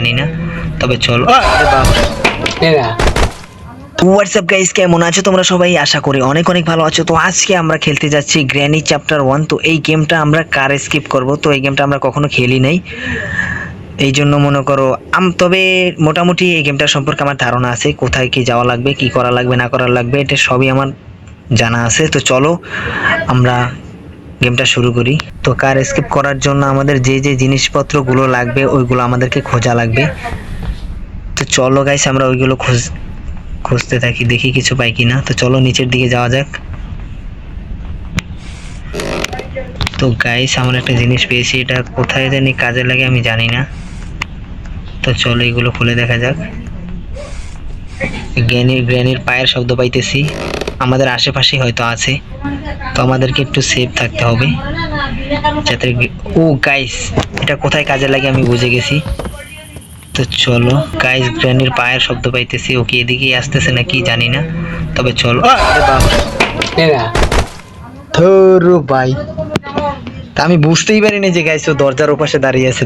জানি না, তবে চলো। হোয়াটসঅ্যাপ গাইস, কেমন আছো তোমরা সবাই? আশা করি অনেক অনেক ভালো আছো। তো আজকে আমরা খেলতে যাচ্ছি গ্র্যানি চ্যাপ্টার 1। তো এই গেমটা আমরা কার স্কিপ করব। তো এই গেমটা আমরা কখনো খেলি নাই, এই জন্য মনে করো তবে মোটামুটি এই গেমটা সম্পর্কে আমার ধারণা আছে, কোথায় কি যাওয়া লাগবে, কি করা লাগবে না করা লাগবে, এটা সবই আমার জানা আছে। তো চলো আমরা গেমটা শুরু করি। তো কার স্কিপ করার জন্য আমাদের যে যে জিনিসপত্রগুলো লাগবে ওইগুলো আমাদেরকে খোঁজা লাগবে। তো চলো গাইস আমরা ওইগুলো খুঁজতে থাকি, দেখি কিছু পাই কিনা। তো চলো নিচের দিকে যাওয়া যাক। তো গাইস আমরা একটা জিনিস পেয়েছি, এটা কোথায় জানি কাজে লাগে আমি জানি না। তো চলো এগুলো খুলে দেখা যাক। গ্র্যানির পায়ের শব্দ পাইতেছি, আমাদের আশেপাশে হয়তো আছে। তো আমাদেরকে একটু সেফ থাকতে হবে যাতে। ও গাইস এটা কোথায় কাজে লাগে আমি বুঝে গেছি। তো চলো গাইস, গ্র্যানির পায়ের শব্দ পাইতেছি, ওকে এদিকেই আসতেছে নাকি জানি না, তবে চলো। ধরো ভাই, তা আমি বুঝতেই পারিনি যে গাইস ও দরজার ওপাশে দাঁড়িয়ে আছে।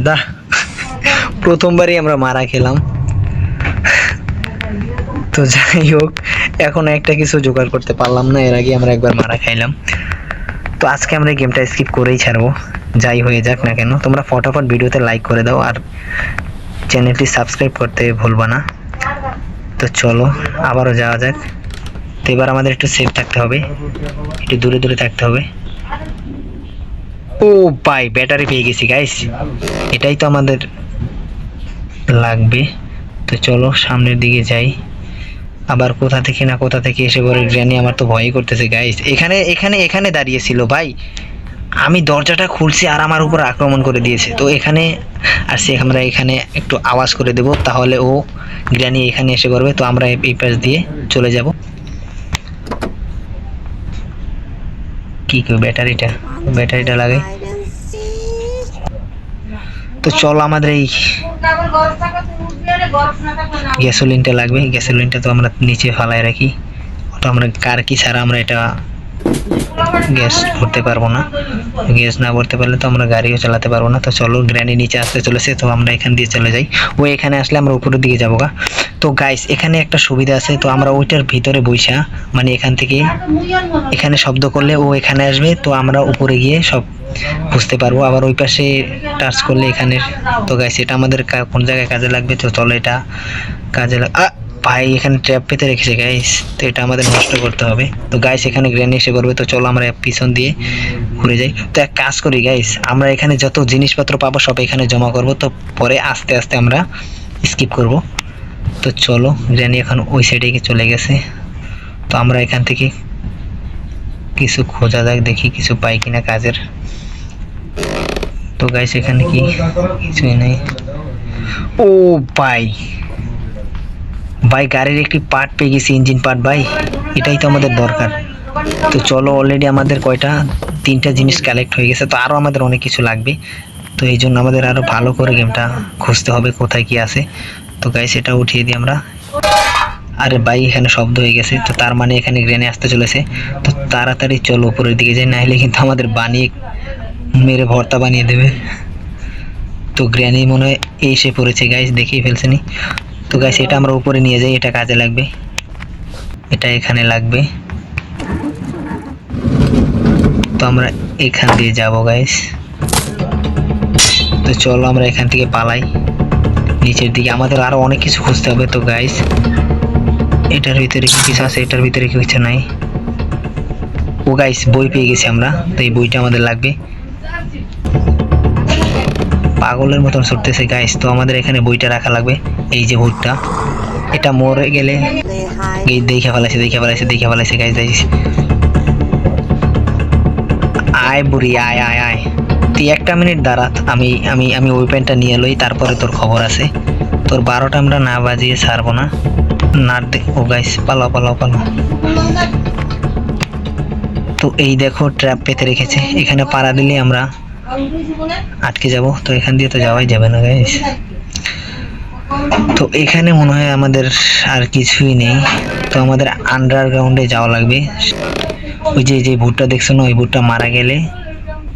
প্রথমবারই আমরা মারা খেলাম। তো যাই হোক, এখন একটা কিছু জোগাড় করতে পারলাম না, এর আগে আমরা একবার মারা খাইলাম। তো আজকে আমরা এই গেমটা স্কিপ করেই ছাড়বো, যাই হয়ে যাক না কেন। তোমরা ফটাফট ভিডিওতে লাইক করে দাও আর চ্যানেলটি সাবস্ক্রাইব করতে ভুলবা না। তো চলো আবারও যাওয়া যাক। তো এবার আমাদের একটু সেফ থাকতে হবে, একটু দূরে দূরে থাকতে হবে। ও ভাই ব্যাটারি পেয়ে গেছি গাইস, এটাই তো আমাদের লাগবে। তো চলো সামনের দিকে যাই। আবার কোথা থেকে না কোথা থেকে এসে পড়ে গ্র্যানি, আমার তো ভয়ই করতেছে গাইস। এখানে এখানে এখানে দাঁড়িয়ে ছিল ভাই, আমি দরজাটা খুলছি আর আমার উপর আক্রমণ করে দিয়েছে। তো এখানে আসছি, আমরা এখানে একটু আওয়াজ করে দেব, তাহলে ও গ্র্যানি এখানে এসে করবে। তো আমরা এই পাশ দিয়ে চলে যাব। কি ব্যাটারিটা লাগে। তো চলো আমাদের এই গ্যাসোলিনটা লাগবে। গ্যাসোলিনটা তো আমরা নিচে ফালায় রাখি, তো আমরা কার কি ছাড়া আমরা এটা গ্যাস ভরতে পারবো না। গ্যাস না ভরতে পারলে তো আমরা গাড়িও চালাতে পারবো না। তো চলো গ্র্যানি নিচে আসতে চলেছে, তো আমরা এখান দিয়ে চলে যাই। ও এখানে আসলে আমরা উপরের দিকে যাবো গা। তো গাইস এখানে একটা সুবিধা আছে, তো আমরা ওইটার ভিতরে বইসা, মানে এখান থেকে এখানে শব্দ করলে ও এখানে আসবে, তো আমরা উপরে গিয়ে সব বুঝতে পারবো। আবার ওই পাশে টাচ করলে এখানে। তো গাইস এটা আমাদের কোন জায়গায় কাজে লাগবে, তো চলো এটা কাজে ভাই এখানে ট্র্যাপ পেতে রেখেছে গাইস, তো এটা আমাদের নষ্ট করতে হবে। তো গাইস এখানে গ্র্যানি এসে করবে, তো চলো আমরা পিছন দিয়ে ঘুরে যাই। তো এক কাজ করি গাইস, আমরা এখানে যত জিনিসপত্র পাবো সব এখানে জমা করব, তো পরে আস্তে আস্তে আমরা স্কিপ করব। তো চলো গ্র্যানি এখন ওই সাইডে চলে গেছে, তো আমরা এখান থেকে কিছু খোঁজা যাক, দেখি কিছু পাই কিনা কাজের। তো গাইস এখানে কি কিছুই নেই। ও ভাই গাড়ির একটি পার্ট পেয়ে গেছি, ইঞ্জিন পার্ট ভাই, এটাই তো আমাদের দরকার। তো চলো অলরেডি আমাদের তিনটা জিনিস কালেক্ট হয়ে গেছে, তো আরো আমাদের অনেক কিছু লাগবে। তো এই জন্য আমাদের আরো ভালো করে গেমটা খুঁজতে হবে কোথায় কি আছে। তো গাইস এটা উঠিয়ে দিই আমরা। আরে ভাই এখানে শব্দ হয়ে গেছে, তো তার মানে এখানে গ্রেনে আসতে চলেছে। তো তাড়াতাড়ি চলো উপরের দিকে যাই, নাহলে কিন্তু আমাদের বানিয়ে মেরে ভর্তা বানিয়ে দেবে। তো গ্র্যানি মনে হয় এসে পড়েছে গাইস, দেখেই ফেলছেনি। তো গাইস এটা আমরা উপরে নিয়ে যাই, এটা কাজে লাগবে, এটা এখানে লাগবে। তো আমরা এখান দিয়ে যাব গাইস। তো চলো আমরা এখান থেকে পালাই নিচের দিকে, আমাদের আরো অনেক কিছু খুঁজতে হবে। তো গাইস এটার ভিতরে কি কিছু আছে, এটার ভিতরে কি কিছু নাই। ও গাইস বই পেয়ে গেছি আমরা, তো এই বইটা আমাদের লাগবে। পাগলের মতন ছুটতেছে গাইস, তো আমাদের এখানে বইটা রাখা লাগবে। এই যে বইটা, এটা মরে গেলে দেখে ফেলাইছে গাইস। আয় বুড়ি আয় আয় আয়, তুই একটা মিনিট দাঁড়া, আমি আমি আমি ওই প্যান্টটা নিয়ে লই, তারপরে তোর খবর আছে। তোর 12টা আমরা না বাজিয়ে ছাড়বো না। ও গাইস পালাও। তো এই দেখো ট্র্যাপ পেতে রেখেছে, এখানে পাড়া দিলে আমরা আটকে যাব। তো এখান দিয়ে তো যাওয়াই যাবে না গাইস। তো এখানে মনে হয় আমাদের আর কিছুই নেই, তো আমাদের আন্ডারগ্রাউন্ডে যাওয়া লাগবে। ওই যে ভুটটা দেখছো না, ওই ভুটটা মারা গেলে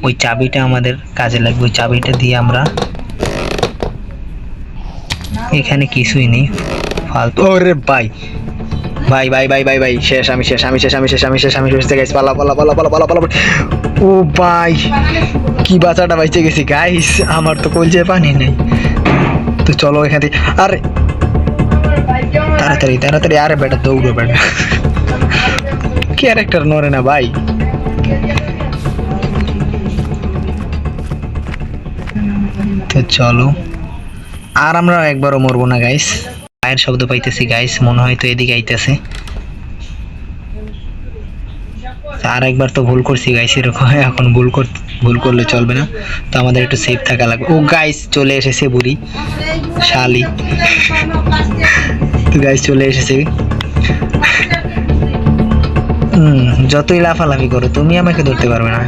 ওই চাবিটা আমাদের কাজে লাগবে। ওই চাবিটা দিয়ে আমরা এখানে কিছুই নেই ফালতু। ওরে ভাই ভাই ভাই ভাই ভাই ভাই শেষ, আমি শেষ, আমি শেষ, আমি শেষ, আমি শেষ, আমি শেষ গাইস, পালা পালা পালা পালা পালা পালা। ও ভাই কি বাঁচাটা বাইচে গেছি গাইস, আমার তো কলজে পানি নেই। তো চলো এখান থেকে, আরে তাড়াতাড়ি তাড়াতাড়ি, আরে বেটা দৌড়ো বেটা, ক্যারেক্টার নড়ে না ভাই। তো চলো, আর আমরা একবারও মরবো না গাইস। পায়ের শব্দ পাইতেছি গাইস, মনে হয় তো এদিকে আইতেছে। আর একবার তো ভুল করছি গাইস এরকম, এখন ভুল করলে চলবে না, তো আমাদের একটু সেফ থাকা লাগবে। ও গাইস চলে এসেছে বুড়ি শালি, তো গাইস চলে এসেছে। যতই লাফালাফি করো তুমি আমাকে ধরতে পারবে না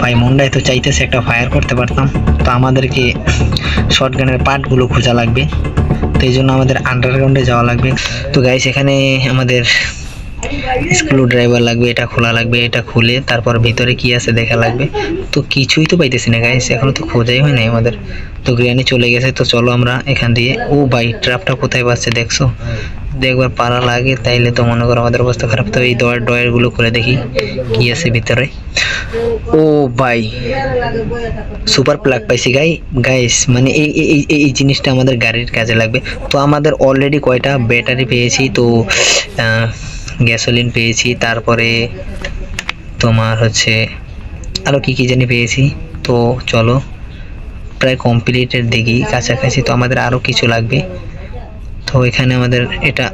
ভাই। মন্ডায় তো চাইতেছে একটা ফায়ার করতে পারতাম, তো আমাদেরকে শটগানের পার্টগুলো খোঁজা লাগবে, তো এই জন্য আমাদের আন্ডারগ্রাউন্ডে যাওয়া লাগবে। তো গাইস এখানে আমাদের স্ক্রু ড্রাইভার লাগবে, এটা খোলা লাগবে, এটা খুলে তারপর ভিতরে কি আছে দেখা লাগবে। তো কিছুই তো পাইতেছি না গাইস, এখনো তো খোঁজাই হয় নাই আমাদের। তো গ্র্যানি চলে গেছে, তো চলো আমরা এখান দিয়ে, ও ভাই ট্র্যাপটা কোথায় পাচ্ছে দেখছো, একবার পারা লাগে তাইলে তো মনে করো আমাদের অবস্থা খারাপ। তো এই ডয়ার গুলো খুলে দেখি কি আছে ভিতরে। ও ভাই সুপার প্লাগ পাইছি গাইস, মানে এই জিনিসটা আমাদের গাড়ির কাজে লাগবে। তো আমাদের অলরেডি কয়টা ব্যাটারি পেয়েছি, তো গ্যাসোলিন পেয়েছি, তারপরে তোমার হচ্ছে আরো কি কি জানি পেয়েছি। তো চলো প্রায় কমপ্লিটের দিকে কাছাকাছি, তো আমাদের আরো কিছু লাগবে। তো এখানে আমাদের এটা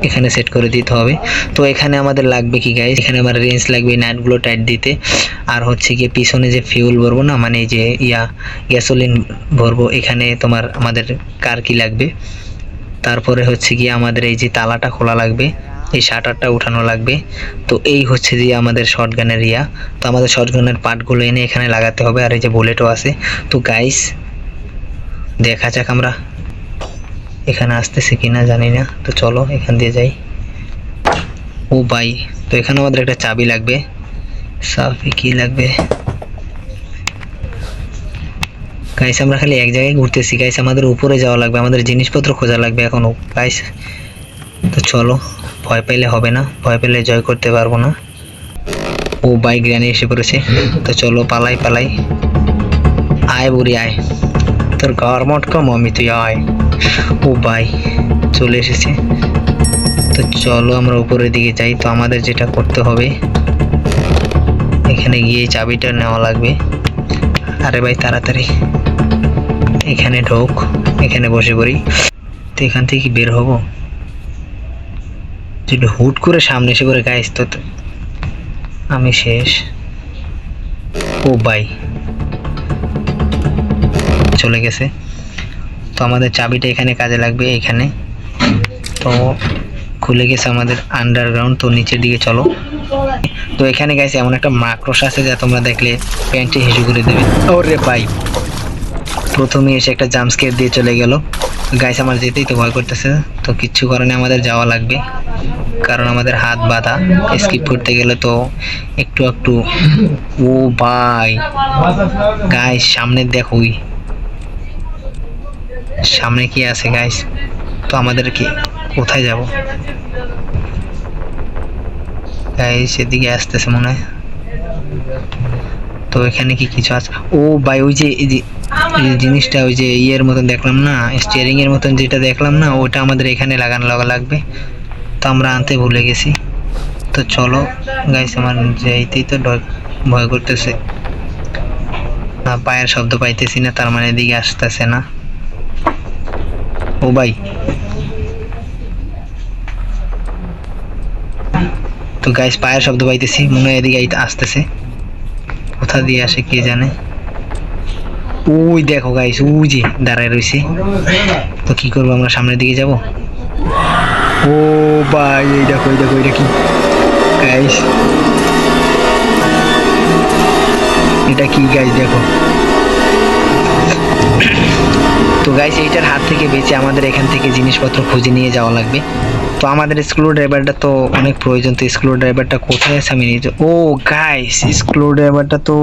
এখানে সেট করে দিতে হবে। তো এখানে আমাদের লাগবে কি গাইস, এখানে আমার রেঞ্জ লাগবে নাটগুলো টাইট দিতে, আর হচ্ছে গিয়ে পিছনে যে ফিউল ভরবো না, মানে যে গ্যাসোলিন ভরবো, এখানে তোমার আমাদের কার কি লাগবে। তারপরে হচ্ছে গিয়ে আমাদের এই যে তালাটা খোলা লাগবে, এই শাটারটা উঠানো লাগবে। তো এই হচ্ছে যে আমাদের শটগানের তো আমাদের শটগানের পার্টগুলো এনে এখানে লাগাতে হবে, আর এই যে বুলেটও আছে। তো গাইস দেখা যাক আমরা এখানে আসতেছে কিনা জানি না, তো চলো এখান দিয়ে যাই। ও ভাই তো এখানে আমাদের একটা চাবি লাগবে, চাবি কি লাগবে গাইস, আমরা খালি এক জায়গায় ঘুরতেছি গাইস, আমাদের উপরে যাওয়া লাগবে, আমাদের জিনিসপত্র খোঁজা লাগবে এখনো গাইস। তো চলো, ভয় পেলে হবে না, ভয় পেলে জয় করতে পারবো না। ও ভাই গ্র্যানি এসে পড়েছে, তো চলো পালাই পালাই। আয় বুড়ি আয়, তোর ঘর মট কম আমি, তুই আয়। ও ভাই চলে এসেছে, তো চলো আমরা উপরের দিকে যাই। তো আমাদের যেটা করতে হবে, এখানে গিয়ে চাবিটা নেওয়া লাগবে। আরে ভাই তাড়াতাড়ি এখানে ঢোক, এখানে বসে পড়ি। তো এখান থেকে বের হব, যদি হুট করে সামনে এসে করে গাইস তো আমি শেষ। ও ভাই চলে গেছে, তো আমাদের চাবিটা এখানে কাজে লাগবে, এখানে তো খুলে গেছে আমাদের আন্ডারগ্রাউন্ড। তো নিচের দিকে চলো। তো এখানে গাইস এমন একটা মাকড়স আছে যা তোমরা দেখলে প্যান্টে হিসু করে দেবে। ওরে ভাই প্রথমে এসে একটা জাম্প স্কেয়ার দিয়ে চলে গেল গাইস, আমার যেতেই তো ভয় করতেছে, তো কিচ্ছু কারণে আমাদের যাওয়া লাগবে, কারণ আমাদের হাত বাঁধা, স্কিপ করতে গেলে তো একটু একটু। ও ভাই গাইস সামনে দেখো, সামনে কি আছে গাইস, তো আমাদের কি কোথায় যাব গাইস, এদিকে আসতেছে মনে হয়। তো এখানে কি কিছু আছে, ও ভাই ওই যে এই জিনিসটা, ওই যে ইয়ের মতন দেখলাম না, স্টিয়ারিং এর মতন যেটা দেখলাম না, ওটা আমাদের এখানে লাগানো লাগবে, তো আমরা আনতে ভুলে গেছি। তো চলো গাইস, আমার যাইতেই তো ভয় করতেছে না, পায়ের শব্দ পাইতেছি না, তার মানে এদিকে আসতেছে না। ও ভাই তো গাইস পায়ের শব্দ পাইতেছি, মনে হয় এদিকে আসতেছে, কোথা দিয়ে আসে কে জানে। ওই দেখো গাইস, ওই যে দাঁড়ায় রয়েছে, তো কি করবো আমরা, সামনের দিকে যাব। ও ভাই এই দেখো এই দেখো, এটা কি গাইস, এটা কি গাইস দেখো। তো গাইস এইটার হাত থেকে বেঁচে আমাদের এখান থেকে জিনিসপত্র খুঁজে নিয়ে যাওয়া লাগবে। তো আমাদের স্ক্রু ড্রাইভারটা তো অনেক প্রয়োজন, তো স্ক্রু ড্রাইভারটা কোথায় আছে আমি নিয়ে, ও গাইস স্ক্রু ড্রাইভারটা তো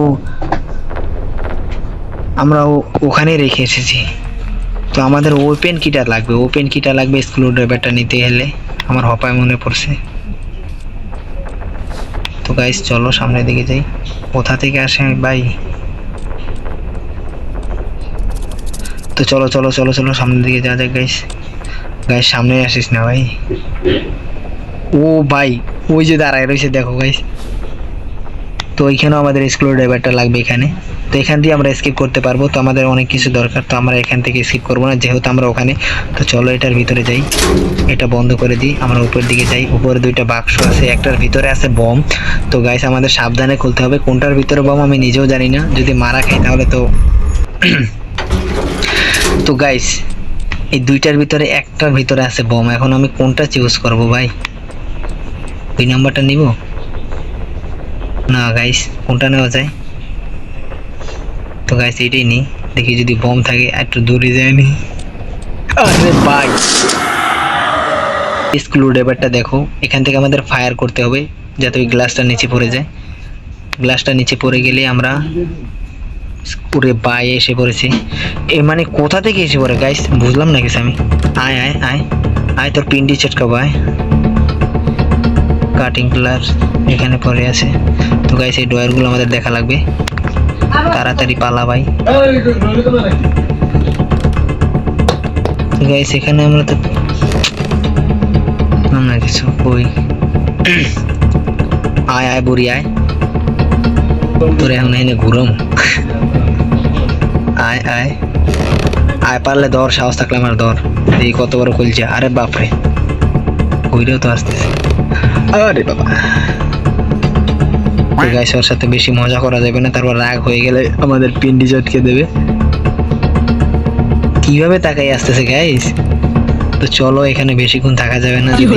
আমরা ওখানে রেখে এসেছি, তো আমাদের ওপেন কিটা লাগবে, ওপেন কিটা লাগবে স্ক্রু ড্রাইভারটা নিতে হলে, আমার হপায় মনে পড়ছে। তো গাইস চলো সামনের দিকে যাই। কোথা থেকে আসে ভাই? তো চলো চলো চলো চলো সামনের দিকে যাওয়া যাক গাইস। গাইস সামনে আসিস না ভাই। ও ভাই ওই যে দাঁড়ায় রয়েছে দেখো গাইস। তো ওইখানেও আমাদের স্ক্রু ড্রাইভারটা লাগবে এখানে। তো এখান দিয়ে আমরা স্কিপ করতে পারবো, তো আমাদের অনেক কিছু দরকার, তো আমরা এখান থেকে স্কিপ করবো না যেহেতু আমরা ওখানে। তো চলো এটার ভিতরে যাই, এটা বন্ধ করে দিই, আমরা উপরের দিকে যাই। উপরে দুইটা বাক্স আছে, একটার ভিতরে আছে বম। তো গাইস আমাদের সাবধানে খুলতে হবে, কোনটার ভিতরে বম আমি নিজেও জানি না, যদি মারা খাই তাহলে তো তো গাইস এই দুইটার ভিতরে একটার ভিতরে আছে বম, এখন আমি কোনটা চুজ করব ভাই? ওই নাম্বারটা নিব না গাইস, কোনটা নেওয়া যায়? তো গাইস এইটাই নিই, দেখি যদি বম থাকে একটু দূরে যায়নি। আরে ভাই স্ক্রু ড্রাইভারটা দেখো, এখান থেকে আমাদের ফায়ার করতে হবে যাতে ওই গ্লাসটা নিচে পড়ে যায়। গ্লাসটা নিচে পড়ে গেলে আমরা পুরে বাই এসে পড়েছি। এ মানে কোথা থেকে এসে পড়ে গাইস বুঝলাম না কিছু আমি। আয় আয় আয় আয়, তোর পিন্ডি চটকাবো আয়। কাটিং প্লাস এখানে পড়ে আছে। তো গাইস এই ডয়ারগুলো আমাদের দেখা লাগবে, তাড়াতাড়ি পালা ভাই। গাইস এখানে আমরা তো না কিছু কই। আয় আয় বুড়ি আয়, তোরে এখন এনে ঘুরম। আয় আয় আয়, পারলে ধর, সাহস থাকলে আমার ধর। এই কত বড় খুলছে, আরে বাপরে ঘুরেও তো আসতেছে। আরে বাবা গাইস ওর সাথে বেশি মজা করা যাবে না, তারপর রাগ হয়ে গেলে আমাদের পিন্ডি চটকে দেবে। কিভাবে তাকাই আসতেছে গাইস। তো চলো এখানে বেশিক্ষণ থাকা যাবে না, যদি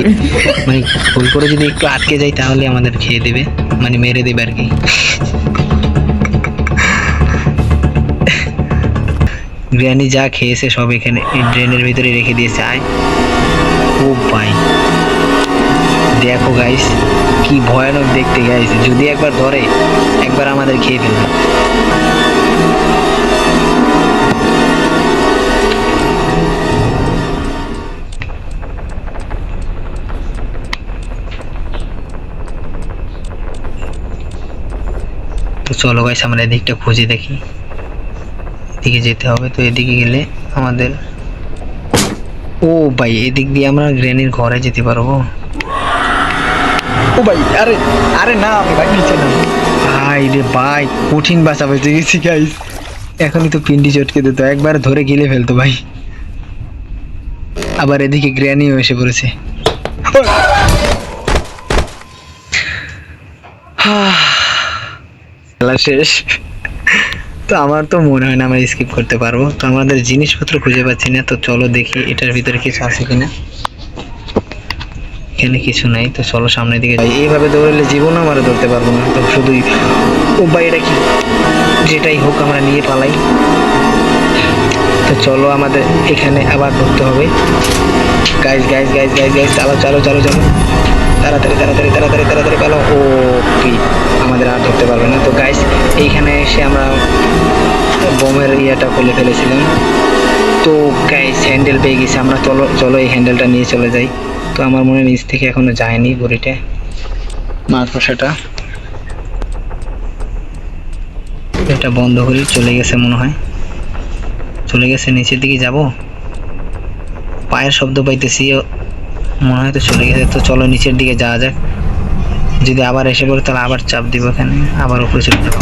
মানে ভুল করে যদি একটু আটকে যাই তাহলে আমাদের খেয়ে দেবে, মানে মেরে দেবে আর কি। গ্র্যানি যা খেয়েছে সব এখানে এই ড্রেনের ভিতরে রেখে দিয়েছে। আয় ও ভাই দেখো গাইস কি ভয়ানক দেখতে গাইস, যদি একবার ধরে একবার আমাদের খেয়ে ফেলবে। তো চলো গাইস আমরা এদিকটা খুঁজে দেখি, এদিকে যেতে হবে। তো এদিকে গেলে আমাদের, ও ভাই এদিক দিয়ে আমরা গ্র্যানির ঘরে যেতে পারবো। ও ভাই আরে আরে না আমি ভাই নিচে না ভাই রে ভাই, কঠিন বাঁচা বেঁচে গেছি গাইস। এখনই তো পিন্ডি চটকে দিত, একবার ধরে গিলে ফেলতো ভাই। আবার এদিকে গ্র্যানিও এসে পড়েছে। খেলা শেষ। তো আমার তো মনে হয় না আমরা স্কিপ করতে পারবো, তো আমাদের জিনিসপত্র খুঁজে পাচ্ছি না। তো চলো দেখি এটার ভিতরে কিছু আছে কিনা। এখানে কিছু নাই, তো চলো সামনের দিকে যাই। এইভাবে দৌড়ালে জীবন আমরা ধরতে পারবো না, তো শুধুই ও ভাই এটা কি, যেটাই হোক আমরা নিয়ে পালাই। তো চলো আমাদের এখানে আবার ঢুকতে হবে। Guys guys guys guys guys চালো চালো চালো চালো, তাড়াতাড়ি তাড়াতাড়ি তাড়াতাড়ি তাড়াতাড়ি পালো। ও কি আমাদের আর ধরতে পারবে না। তো গাইস এইখানে এসে আমরা বোমের ইয়েটা খুলে ফেলেছিলাম। তো গাইস হ্যান্ডেল পেয়ে গেছি আমরা, চলো চলো এই হ্যান্ডেলটা নিয়ে চলে যাই। তো আমার মনে নিচ থেকে এখনো যায়নি বড়িটা, মাকড়সাটা। এটা বন্ধ করি, চলে গেছে মনে হয়, চলে গেছে নিচের দিকে যাব, পায়ের শব্দ পাইতেছি মনে হয়, তো চলে গেছে। তো চলো নিচের দিকে যাওয়া যাক, যদি আবার এসে পড়ে তাহলে আবার চাপ দিব এখানে, আবার উপরে চলে যাবো।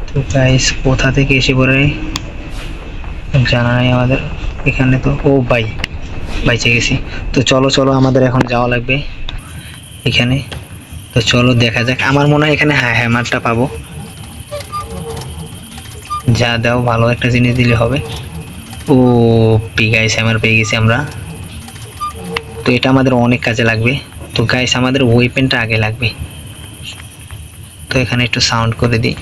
তো গাইস কোথা থেকে এসে পড়ে জানা নাই আমাদের এখানে। তো ও ভাই বাইচে গেছি। তো চলো চলো আমাদের এখন যাওয়া লাগবে এখানে। তো চলো দেখা যাক, আমার মনে হয় এখানে হ্যাঁ হ্যামারটা পাবো। যা দাও ভালো একটা জিনিস দিলে হবে। ও গাইস হ্যামার পেয়ে গেছি আমরা, তো এটা আমাদের অনেক কাজে লাগবে। তো গাইস আমাদের ওয়েপেনটা আগে লাগবে, তো এখানে একটু সাউন্ড করে দিই।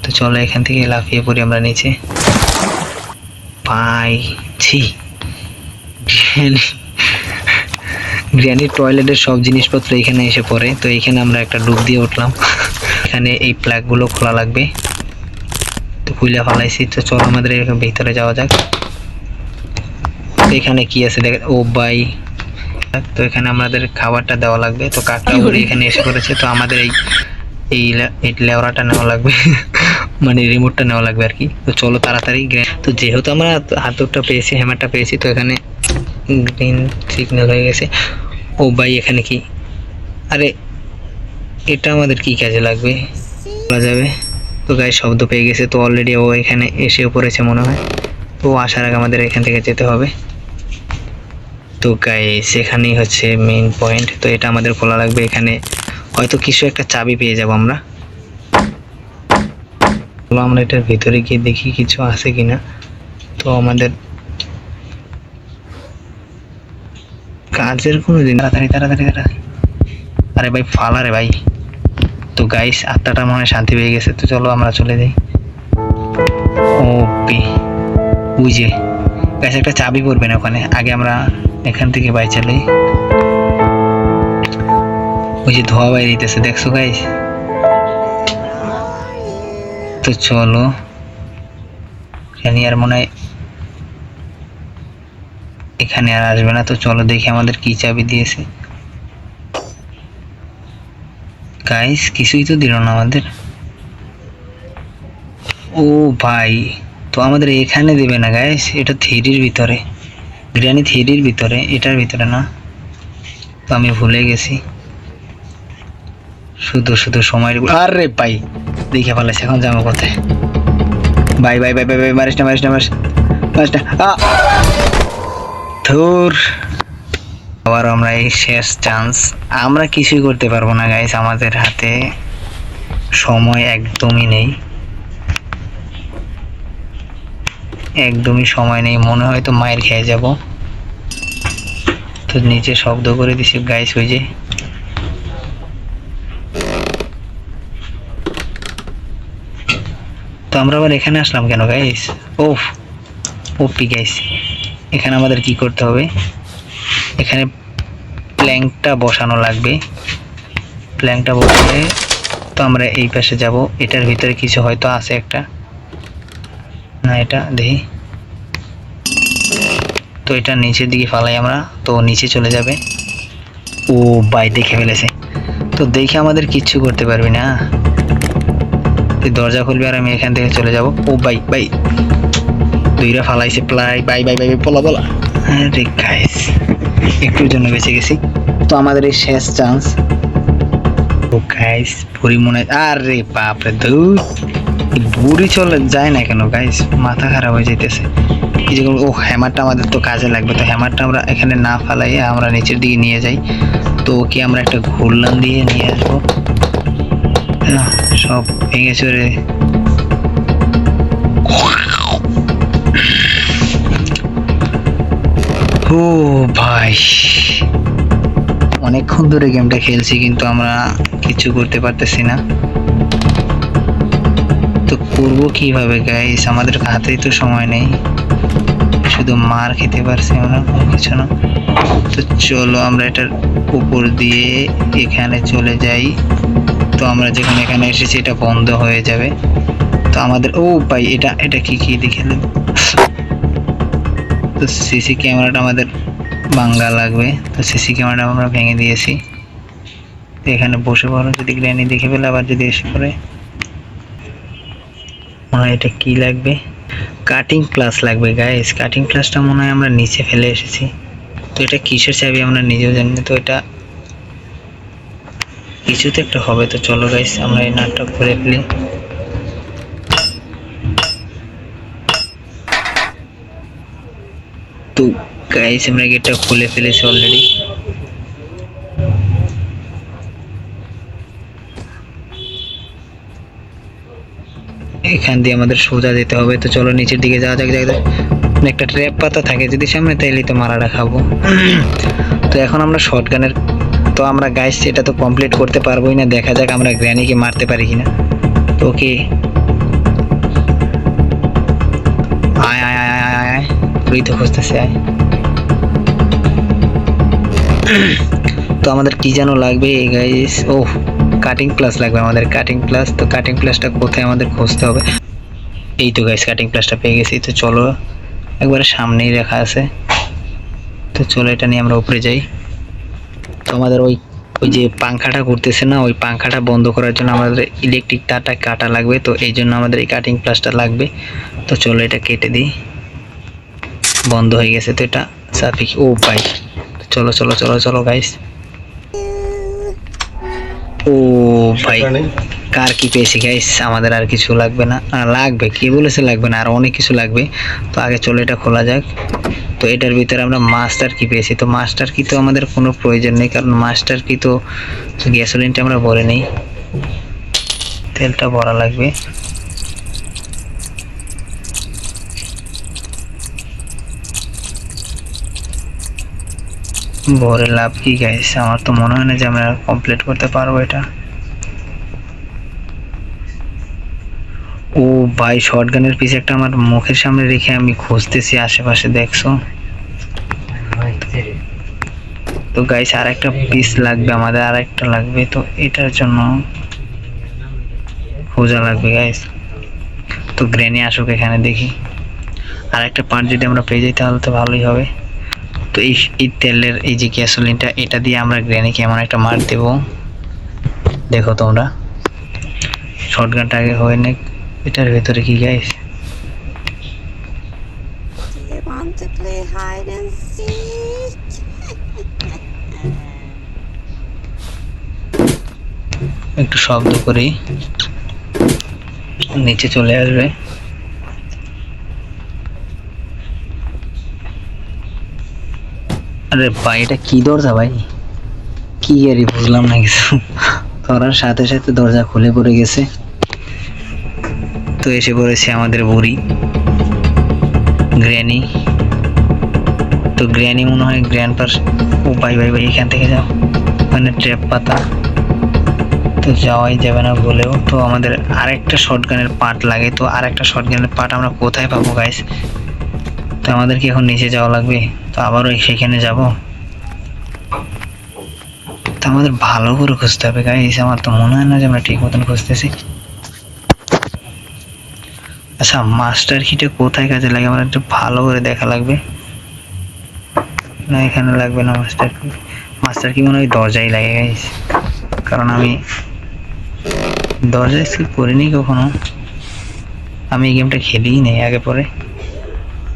তো চলো এখান থেকে লাফিয়ে পড়ি আমরা নিচে। ভাই ছি, গ্র্যানির টয়লেটের সব জিনিসপত্র এখানে এসে পড়ে। তো এখানে আমরা একটা ডুব দিয়ে উঠলাম, এখানে এখানে এই প্লাগগুলো খোলা লাগবে। তো খুলে ফেলাইছি, তো চলো আমাদের ভিতরে যাওয়া যাক। এখানে কি আছে দেখ, ও ভাই, তো এখানে আমাদের খাবারটা দেওয়া লাগবে। তো কাকটা উড়ে এখানে এসে পড়েছে, তো আমাদের এই লেওরাটা নেওয়া লাগবে মানে রিমোটটা নেওয়া লাগবে আর কি। তো চলো তাড়াতাড়ি। তো যেহেতু আমরা হাতুড়টা পেয়েছি, হ্যামারটা পেয়েছি, তো এখানে গ্রিন সিগন্যাল হয়ে গেছে। ও ভাই এখানে কি, আরে এটা আমাদের কি কাজে লাগবে বলা যাবে। তো গায়ে শব্দ পেয়ে গেছে, তো অলরেডি ও এখানে এসে পড়েছে মনে হয়। তো আসার আগে আমাদের এখান থেকে যেতে হবে। তো গাইস এখানেই হচ্ছে মেইন পয়েন্ট। তো এটা আমাদের খোলা লাগবে। এখানে হয়তো কিছু একটা চাবি পেয়ে যাব আমরা। চলো আমরা এটার ভিতরে গিয়ে দেখি কিছু আছে কিনা। তো আমাদের কাজের কোনো দিন, তাড়াতাড়ি তাড়াতাড়ি তাড়াতাড়ি, আরে ভাই ফালা রে ভাই। তো গাইস আত্মাটা মনে হয় শান্তি পেয়ে গেছে, তো চলো আমরা চলে যাই। ওপি ওই যে গাইস একটা চাবি পড়বে না ওখানে, আগে আমরা এখান থেকে বাই চালাই। ওই যে ধোয়া বাইরে দিতেছে, দেখছো গাইস। তো চলো জানি আর মনে হয় এখানে আর আসবে না। তো চলো দেখি আমাদের কি চাবি দিয়েছে। গাইস কিছুই তো দিল না আমাদের। ও ভাই, তো আমাদের এখানে দেবে না গাইস, এটা থ্রির ভিতরে, গ্র্যানি থ্রির ভিতরে, এটার ভিতরে না। তো আমি ভুলে গেছি, শুধু শুধু সময়। আরে ভাই দেখে ফেলেছে, এখন যাবো কোথায়? ভাই ভাই ভাই ভাই ভাই, মারিস না মারিস না মারিস মারিস না। ধুর, আবার আমরা এই শেষ চান্স, আমরা কিছুই করতে পারবো না গাইস, আমাদের হাতে সময় একদমই নেই, একদমই সময় নেই। মনে হয় তো মায়ের খেয়ে যাব। তো নিচে শব্দ করে দিছি গাইস, ওই যে তো আমরা আবার এখানে আসলাম কেন গাইস? ওফ ওপি গাইস, এখানে আমাদের কি করতে হবে, এখানে প্ল্যাঙ্কটা বসানো লাগবে। প্ল্যাঙ্কটা বসিয়ে তো আমরা এই পাশে যাব। এটার ভিতরে কিছু হয়তো আছে একটা, না এটা দেখি। তো এটা নিচের দিকে ফালাই আমরা, তো নিচে চলে যাবে। ও ভাই দেখে ফেলেছে, তো দেখে আমাদের কিচ্ছু করতে পারবি না। দরজা খুলবে আর আমি এখান থেকে চলে যাব। ও ভাই ভাই দুইরা ফালাইছে প্লাই, বাই বাই বাই বলা বলা। আরে গাইস একটুর জন্য বেঁচে গেছি। তো আমাদের এই শেষ চান্স। ও গাইস বুড়ি মনে, আরে বাপরে ধুর, বুড়ি চলে যায় না কেন গাইস, মাথা খারাপ হয়ে যাইতেছে। কি যে ও হ্যামারটা আমাদের তো কাজে লাগবে। তো হ্যামারটা আমরা এখানে না ফালাই আমরা নিচের দিকে নিয়ে যাই। তো ওকে আমরা একটা ঘুরলাম দিয়ে নিয়ে আসবো। সব ভেঙে চড়ে ও ভাই, অনেকক্ষণ ধরে গেমটা খেলছি কিন্তু আমরা কিছু করতে পারতেছি না। তো করবো কিভাবে গাইস, আমাদের হাতেই তো সময় নেই, শুধু মার খেতে পারছি আমরা, কোনো কিছু না। তো চলো আমরা এটার উপর দিয়ে এখানে চলে যাই। তো আমরা যখন এখানে এসেছি এটা বন্ধ হয়ে যাবে। তো আমাদের ও ভাই এটা এটা কি কি দেখে, তো সিসি ক্যামেরাটা আমাদের ভাঙা লাগবে। তো সিসি ক্যামেরাটা আমরা ভেঙে দিয়েছি। তো এখানে বসে পড়ো, যদি গ্র্যানি দেখে ফেলে আবার যদি এসে পড়ে। মনে হয় এটা কি লাগবে, কাটিং প্লাস লাগবে গাইস। কাটিং প্লাসটা মনে হয় আমরা নিচে ফেলে এসেছি। তো এটা কিসের চাবি আমরা নিজেও জানি না। তো এটা কিছুতে একটা হবে। তো চলো গাইস আমরা এই নাটটা করে ফেলি। তো গাইস আমরা গেটটা খুলে ফেলেছি অলরেডি। এখান দিয়ে আমাদের সোজা যেতে হবে। তো চলো নিচের দিকে যাওয়া যাক। একটা ট্র্যাপ পাতা থাকে যদি সামনে, তাইলে তো মারাটা খাবো। তো এখন আমরা শটগানের, তো আমরা গাইস এটা তো কমপ্লিট করতে পারবোই না, দেখা যাক আমরা গ্র্যানিকে মারতে পারি কিনা। তো ওকে আয় আয় আয় আয় আয়, তুই তো খুঁজতেছে আয়। তো আমাদের কি যেন লাগবে গাইস, ও কাটিং প্লাস লাগবে আমাদের, কাটিং প্লাস। তো কাটিং প্লাসটা কোথায় আমাদের খুঁজতে হবে? এই তো গাইস কাটিং প্লাসটা পেয়ে গেছি। তো চলো একবারে সামনেই রাখা আছে, তো চলো এটা নিয়ে আমরা উপরে যাই। তো আমাদের ওই ওই যে পাংখাটা ঘুরতেছে না, ওই পাংখাটা বন্ধ করার জন্য আমাদের ইলেকট্রিক তারটা কাটা লাগবে, তো এই জন্য আমাদের এই কাটিং প্লাসটা লাগবে। তো চলো এটা কেটে দিই, বন্ধ হয়ে গেছে। তো এটা সাফিক, ও ভাই চলো চলো চলো চলো গাইস। ও ভাই কার কি পেয়েছি গাইস, আমাদের আর কিছু লাগবে না, লাগবে কি বলেছে লাগবে না, আর অনেক কিছু লাগবে। তো আগে চলো এটা খোলা যাক। তো এটার ভিতরে আমরা মাস্টার কি পেয়েছি। তো মাস্টার কি তো আমাদের কোনো প্রয়োজন নেই, কারণ মাস্টার কি তো গ্যাসোলিনটা আমরা ভরে নেই, তেলটা ভরা লাগবে। ভরে লাভ কি গাইস, আমার তো মনে হয় না যে আমরা কমপ্লিট করতে পারবো এটা। ও ভাই শটগানের পিছে একটা আমার মুখের সামনে রেখে আমি খুঁজতেছি আশেপাশে, দেখছো? তো গাইস আর একটা পিস লাগবে আমাদের, আর একটা লাগবে, তো এটার জন্য খোঁজা লাগবে গাইস। তো গ্রেনি আসুক এখানে, দেখি আর একটা পার্ট যদি আমরা পেয়ে যাই তাহলে তো ভালোই হবে। তো এই তেলের এই যে গ্যাসোলিনটা, এটা দিয়ে আমরা গ্রেনিকে এমন একটা মার দেব, দেখো তোমরা। শটগানটা আগে হয়ে নে। এটার ভেতরে কি গাইস? একটু শব্দ করি, নিচে চলে আসবে। আরে ভাই এটা কি দরজা ভাই, কি আরে বুঝলাম না কিছু। ধরার সাথে সাথে দরজা খুলে পড়ে গেছে। তো এসে পড়েছে আমাদের বুড়ি গ্র্যানি। তো গ্র্যানি মনে হয় গ্র্যান্ডপার। ও ভাই ভাই ভাই এখান থেকে যাও, মানে ট্র্যাপ পাতা, তো যাওয়াই যাবে না বলেও। তো আমাদের আরেকটা শটগানের পার্ট লাগে, তো আরেকটা শটগানের পার্ট আমরা কোথায় পাবো গাইস? তো আমাদের কি এখন নিচে যাওয়া লাগবে? তো আবারও সেখানে যাব, তো আমাদের ভালো করে খুঁজতে হবে গাইস, আমার তো মনে হয় না যে আমরা ঠিক মতন খুঁজতেছি। আচ্ছা মাস্টার কিটা কোথায় কাজে লাগে আমার একটু ভালো করে দেখা লাগবে। না এখানে লাগবে না মাস্টার কি, মাস্টার কি মনে হয় দরজায় লাগে গাইস, কারণ আমি দরজায় স্কিপ করিনি কখনো, আমি এই গেমটা খেলিই নেই আগে পরে।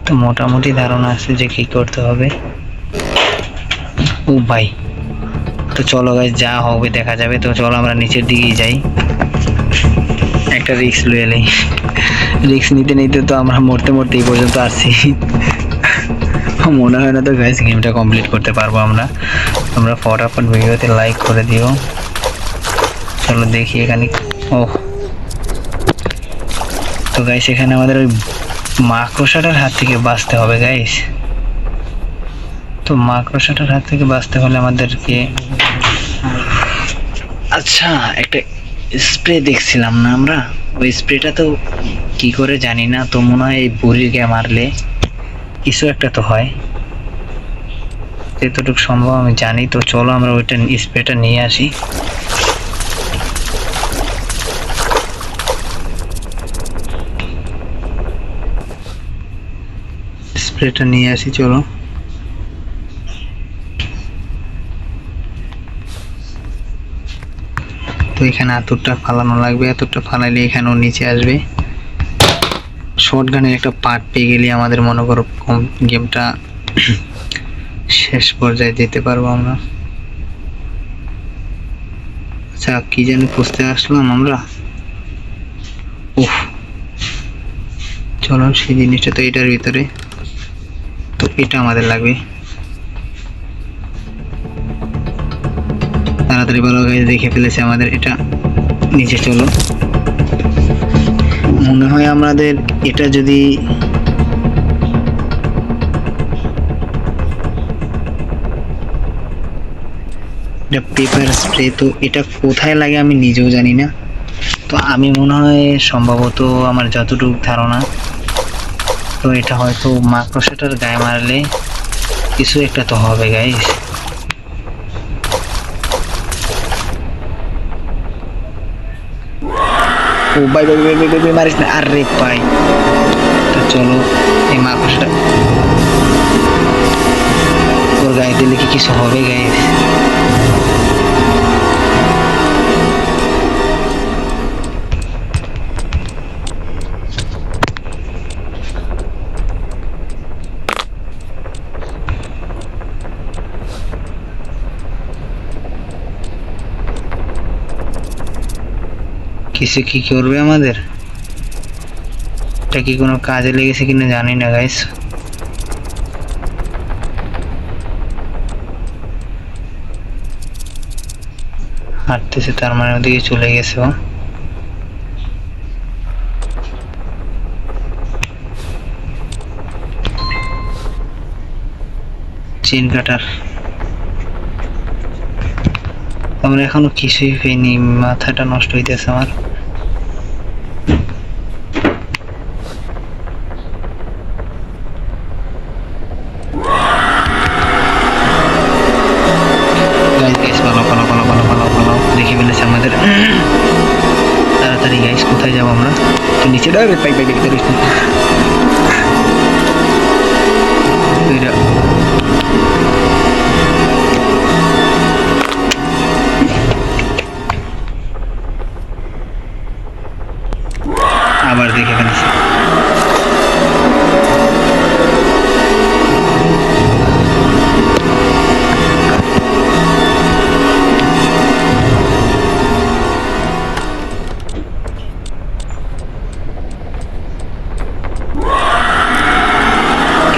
তো মোটামুটি ধারণা আছে যে কি করতে হবে। ও ভাই তো চলো গাইস যা হবে দেখা যাবে। তো চলো আমরা নিচের দিকেই যাই, একটা রিস্ক লয়ে এলি। রিস্ক নিতে নিতে তো আমরা মরতে মরতে এই পর্যন্ত আসছি। মনে হয় না তো গাইস গেমটা কমপ্লিট করতে পারবো আমরা। তোমরা ফটাফট ভিডিওতে লাইক করে দিও। চলো দেখি এখানে, ও তো গাইস এখানে আমাদের ওই মাকড়সাটার হাত থেকে বাঁচতে হবে গাইস। তো মাকড়সাটার হাত থেকে বাঁচতে হলে আমাদেরকে, আচ্ছা একটা স্প্রে দেখছিলাম না আমরা, ওই স্প্রেটা তো কি করে জানি না, তো মনে হয় এই বুড়িকে মারলে কিছু একটা তো হয়, যতটুকু সম্ভব আমি জানি। তো চলো আমরা ওইটা স্প্রেটা নিয়ে আসি। স্প্রেটা নিয়ে আসি চলো। তো এখানে আতরটা ফালানো লাগবে, আতরটা ফালাইলে এখানেও নিচে আসবে। শটগানের একটা পার্ট পেয়ে গেলে আমাদের মনে করো গেমটা শেষ পর্যায়ে যেতে পারবো আমরা। আচ্ছা কি জানি খুঁজতে আসলাম আমরা, উফ চলো সেই জিনিসটা তো এটার ভিতরে, তো এটা আমাদের লাগবে। তাড়াতাড়ি বলো গাইস, দেখে ফেলেছে আমাদের এটা। নিচে চলো, মনে হয় আমাদের এটা যদি এটা পেপার স্প্রে, তো এটা কোথায় লাগে আমি নিজেও জানি না। তো আমি মনে হয় সম্ভবত আমার যতটুকু ধারণা, তো এটা হয়তো মাকড়সাটার গায়ে মারলে কিছু একটা তো হবে গাইস। ও ভাই ভাই ভাই ভাই ভাই মারিস না, আরে ভাই। তো চলো এই মাকড়সাটা ওর গায়ে দিলে কি কিছু হবে গাইস? কিছু কি করবে আমাদের? এটা কি কোনো কাজে লেগেছে কিনা জানি না গাইস। হাঁটতেছে, তার মানে ওদিকে চলে গেছে ও। চেন কাটার আমরা এখনো কিছুই পাইনি, মাথাটা নষ্ট হইতেছে আমার। দেখে ফেলেছে আমাদের। তাড়াতাড়ি গাইস, কোথায় যাবো আমরা? তো নিচে ডাইরেক্ট পাই পাই দেখতে পারিস না। আবার দেখে ফেলেছে।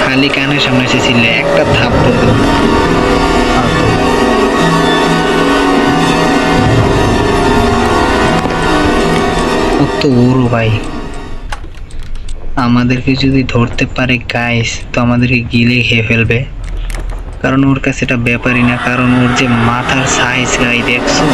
খালি কানের সামনে এসেছিলে একটা থাপ্পড় দেব। কত বড় ভাই, আমাদেরকে যদি ধরতে পারে গাইস তো আমাদেরকে গিলে খেয়ে ফেলবে। কারণ ওর কাছে এটা ব্যাপারই না, কারণ ওর যে মাথার সাইজ গাই দেখছো।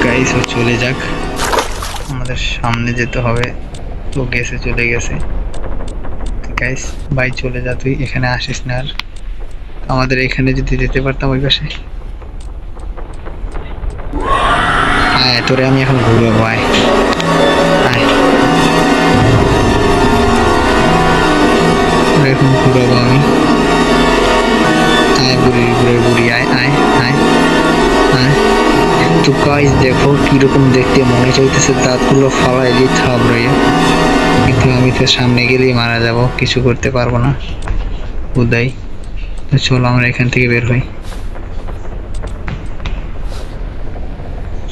গাইস ও চলে যাক, আমাদের সামনে যেতে হবে। তো গেছে, চলে গেছে। গাইস ভাই চলে যা, তুই এখানে আসিস না আর। আমাদের এখানে যদি যেতে পারতাম ওই পাশে। আয় তোরে আমি এখন ঘুরবো, আয় আয় এখন ঘুরবো আমি। আয় বুড়ি ঘুরে বুড়ি, আয় আয় আয় আয়। তো গাইস দেখো কিরকম দেখতে, মনে চাইতেছে দাঁতগুলো ফালাই দিতে হবে, কিন্তু আমি তো সামনে গেলেই মারা যাব, কিছু করতে পারবো না উদয়। তো চলো আমরা এখান থেকে বের হই।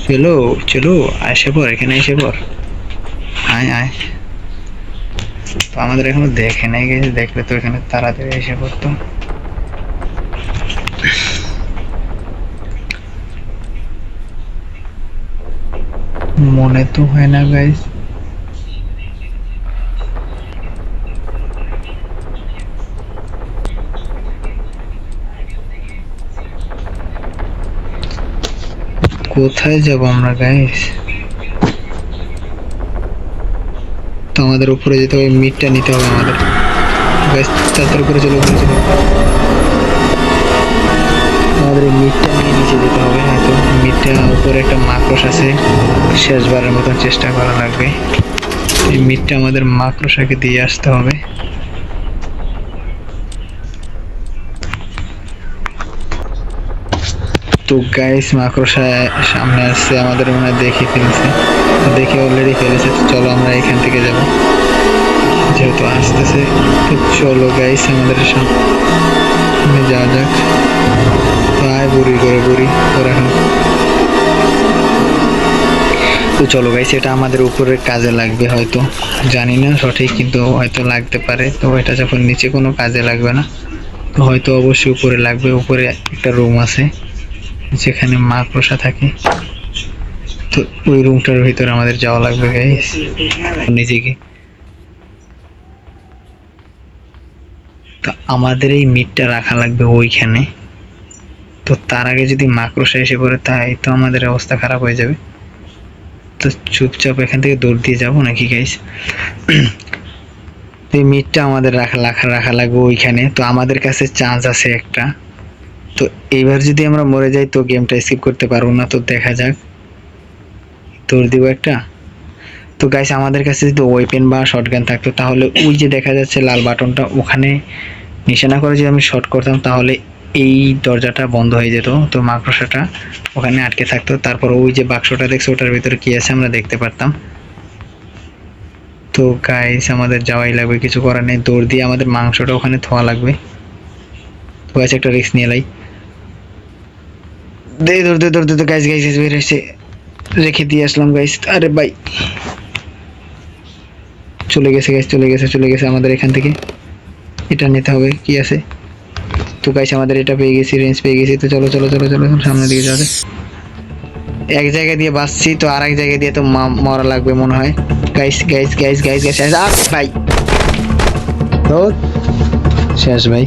চলো চলো, এসে পর, এখানে এসে পর, আয় আয়। তো আমাদের এখনো দেখে নাই গেছে, দেখলে তো এখানে তাড়াতাড়ি এসে পড়তো। মনে তো হয় না গাইস। কোথায় যাব আমরা গাইস? তো আমাদের উপরে যেতে হবে, মিটটা নিতে হবে আমাদের গাইস। তার উপরে চলে, উপরে চলে। আমাদের এই মিটটা নিয়ে নিচে যেতে হবে। হয়তো মিটটা উপরে একটা মাকড়স আছে, শেষবারের মতন চেষ্টা করা লাগবে। এই মিটটা আমাদের মাকড়সাকে দিয়ে আসতে হবে। তো গাইস মাকড়সা সামনে আসছে, আমাদের মনে হয় দেখে ফেলছে, দেখে অলরেডি ফেলেছে। তো চলো আমরা এখান থেকে যাব, যেহেতু আসতেছে। তো চলো গাইস আমাদের সামনে যাওয়া যাক। তো আয় বুড়ি করে বুড়ি তোরা এখন। তো চলো গাইস, এটা আমাদের উপরে কাজে লাগবে হয়তো, জানি না সঠিক, কিন্তু হয়তো লাগতে পারে। তো এটা যখন নিচে কোনো কাজে লাগবে না, তো হয়তো অবশ্যই উপরে লাগবে। উপরে একটা রুম আছে যেখানে মাকড়সা থাকে, তো ওই রুমটার ভিতরে আমাদের যাওয়া লাগবে গাইস নিজেকে। তো আমাদের এই মিটটা রাখা লাগবে ওইখানে। তো তার আগে যদি মাকড়সা এসে পড়ে তাই তো আমাদের অবস্থা খারাপ হয়ে যাবে। তো চুপচাপ এখান থেকে দৌড় দিয়ে যাবো নাকি গাইস? তো এই মিটটা আমাদের রাখা লাগবে ওইখানে। তো আমাদের কাছে চান্স আছে একটা। তো এইবার যদি আমরা মরে যাই তো গেমটা স্কিপ করতে পারবো না। তো দেখা যাক, তোর দিব একটা। তো গাইস আমাদের কাছে যদি ওয়েপেন বা শটগান থাকতো তাহলে ওই যে দেখা যাচ্ছে লাল বাটনটা, ওখানে নিশানা করে যদি আমি শট করতাম তাহলে এই দরজাটা বন্ধ হয়ে যেত। তো মাকড়সাটা ওখানে আটকে থাকতো, তারপর ওই যে বাক্সটা দেখছো ওটার ভিতরে কি আছে আমরা দেখতে পারতাম। তো গাইস আমাদের যাওয়াই লাগবে, কিছু করার নেই। দৌড় দিয়ে আমাদের মাংসটা ওখানে থোয়া লাগবে। তো গাইস একটা রিস্ক নিয়ে লাই, দে দৌড় দে দৌড় দে। গাইস গাইস বের এসে রেখে দিয়ে আসলাম গাইস। আরে ভাই চলে গেছে গাইস, চলে গেছে আমাদের এখান থেকে। এটা নিতে হবে, কি আছে। তো গাইস আমাদের এটা পেয়ে গেছি, রেঞ্জ পেয়ে গেছি। তো চলো চলো চলো চলো সামনের দিকে যাবে। এক জায়গা দিয়ে বাঁচছি, তো আর এক জায়গা দিয়ে তো মরা লাগবে মনে হয়। Guys guys guys guys guys ভাই, তো শেষ ভাই।